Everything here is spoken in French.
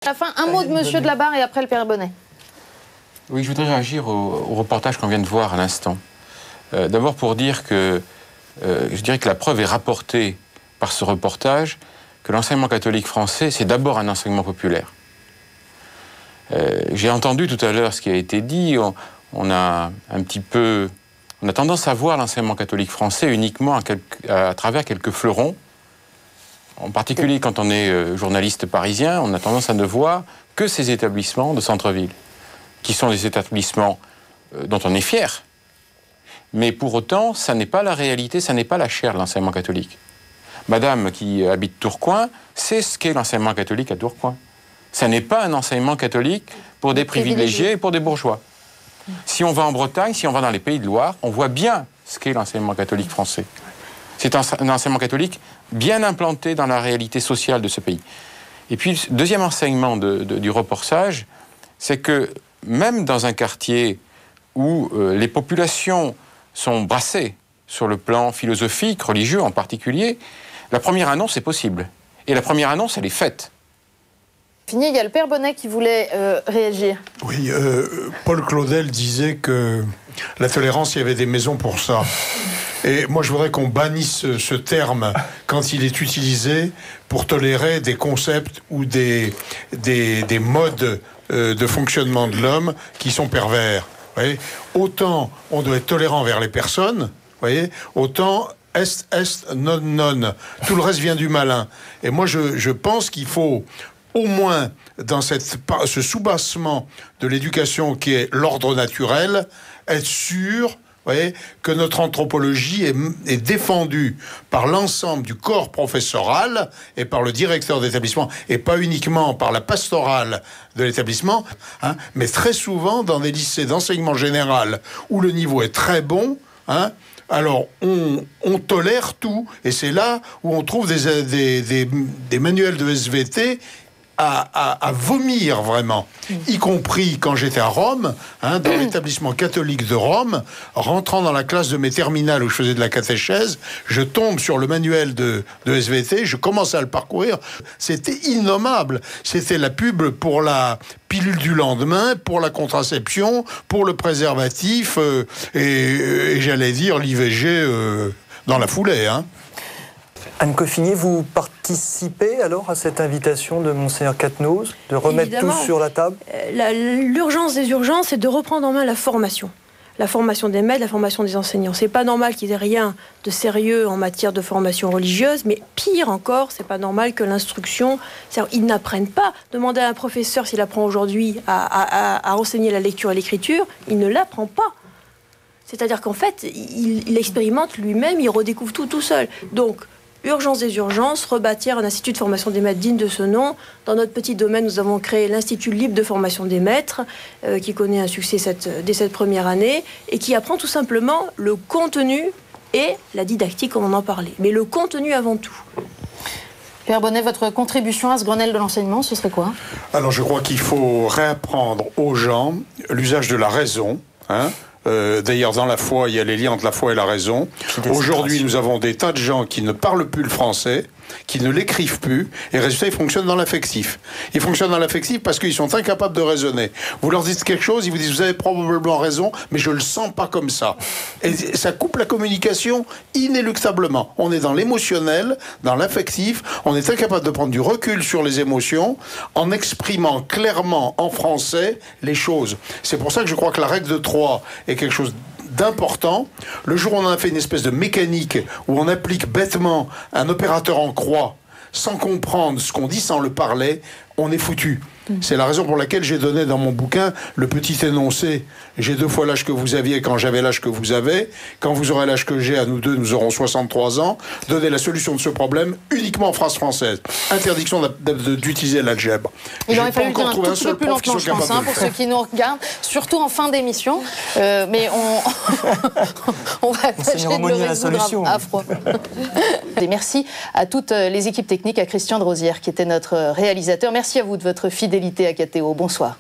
À la fin, un mot de Monsieur Delabarre et après le Père Bonnet. Oui, je voudrais réagir au reportage qu'on vient de voir à l'instant. D'abord pour dire que je dirais que la preuve est rapportée par ce reportage que l'enseignement catholique français, c'est d'abord un enseignement populaire. J'ai entendu tout à l'heure ce qui a été dit. On a tendance à voir l'enseignement catholique français uniquement à travers quelques fleurons. En particulier quand on est journaliste parisien, on a tendance à ne voir que ces établissements de centre-ville, qui sont des établissements dont on est fier. Mais pour autant, ça n'est pas la réalité, ça n'est pas la chair de l'enseignement catholique. Madame qui habite Tourcoing sait ce qu'est l'enseignement catholique à Tourcoing. Ça n'est pas un enseignement catholique pour des privilégiés et pour des bourgeois. Si on va en Bretagne, si on va dans les Pays de Loire, on voit bien ce qu'est l'enseignement catholique français. C'est un enseignement catholique bien implanté dans la réalité sociale de ce pays. Et puis, deuxième enseignement du reportage, c'est que même dans un quartier où les populations sont brassées sur le plan philosophique, religieux en particulier, la première annonce est possible. Et la première annonce, elle est faite. Fini, il y a le Père Bonnet qui voulait réagir. Oui, Paul Claudel disait que la tolérance, il y avait des maisons pour ça. Et moi, je voudrais qu'on bannisse ce terme quand il est utilisé pour tolérer des concepts ou des modes de fonctionnement de l'homme qui sont pervers. Vous voyez, autant on doit être tolérant vers les personnes, vous voyez, autant est, non, non. Tout le reste vient du malin. Et moi, je pense qu'il faut au moins dans ce soubassement de l'éducation qui est l'ordre naturel, être sûr, voyez, que notre anthropologie est défendue par l'ensemble du corps professoral et par le directeur d'établissement, et pas uniquement par la pastorale de l'établissement, hein, mais très souvent dans des lycées d'enseignement général où le niveau est très bon, hein, alors on tolère tout, et c'est là où on trouve des manuels de SVT à vomir vraiment, y compris quand j'étais à Rome, hein, dans l'établissement catholique de Rome, rentrant dans la classe de mes terminales où je faisais de la catéchèse, je tombe sur le manuel de SVT, je commence à le parcourir, c'était innommable, c'était la pub pour la pilule du lendemain, pour la contraception, pour le préservatif, et j'allais dire l'IVG dans la foulée, hein. Anne Coffinier, vous participez alors à cette invitation de Monseigneur Quatennose, de remettre Évidemment, tout sur la table? L'urgence des urgences, c'est de reprendre en main la formation. La formation des maîtres, la formation des enseignants. C'est pas normal qu'ils aient rien de sérieux en matière de formation religieuse, mais pire encore, c'est pas normal que l'instruction, ils n'apprennent pas. Demandez à un professeur s'il apprend aujourd'hui à enseigner la lecture et l'écriture, il ne l'apprend pas. C'est-à-dire qu'en fait, il expérimente lui-même, il redécouvre tout seul. Donc, urgence des urgences, rebâtir un institut de formation des maîtres digne de ce nom. Dans notre petit domaine, nous avons créé l'Institut libre de formation des maîtres, qui connaît un succès dès cette première année, et qui apprend tout simplement le contenu et la didactique, comme on en parlait. Mais le contenu avant tout. Père Bonnet, votre contribution à ce Grenelle de l'enseignement, ce serait quoi? Alors je crois qu'il faut réapprendre aux gens l'usage de la raison, hein. D'ailleurs, dans la foi, il y a les liens entre la foi et la raison. Aujourd'hui, nous avons des tas de gens qui ne parlent plus le français, qui ne l'écrivent plus, et résultat, ils fonctionnent dans l'affectif. Ils fonctionnent dans l'affectif parce qu'ils sont incapables de raisonner. Vous leur dites quelque chose, ils vous disent « vous avez probablement raison, mais je le sens pas comme ça ». Et ça coupe la communication inéluctablement. On est dans l'émotionnel, dans l'affectif, on est incapable de prendre du recul sur les émotions en exprimant clairement en français les choses. C'est pour ça que je crois que la règle de 3 est quelque chose d'important. Le jour où on a fait une espèce de mécanique où on applique bêtement un opérateur en croix sans comprendre ce qu'on dit, sans le parler, on est foutu. C'est la raison pour laquelle j'ai donné dans mon bouquin le petit énoncé. J'ai 2 fois l'âge que vous aviez quand j'avais l'âge que vous avez. Quand vous aurez l'âge que j'ai, à nous deux, nous aurons 63 ans. Donnez la solution de ce problème uniquement en phrase française. Interdiction d'utiliser l'algèbre. Il aurait fallu dire un tout petit peu plus lentement, je pense, pour ceux qui nous regardent, surtout en fin d'émission. Mais on va tâcher de le résoudre à froid. Et merci à toutes les équipes techniques, à Christian de Rosière qui était notre réalisateur. Merci à vous de votre fidélité à KTO. Bonsoir.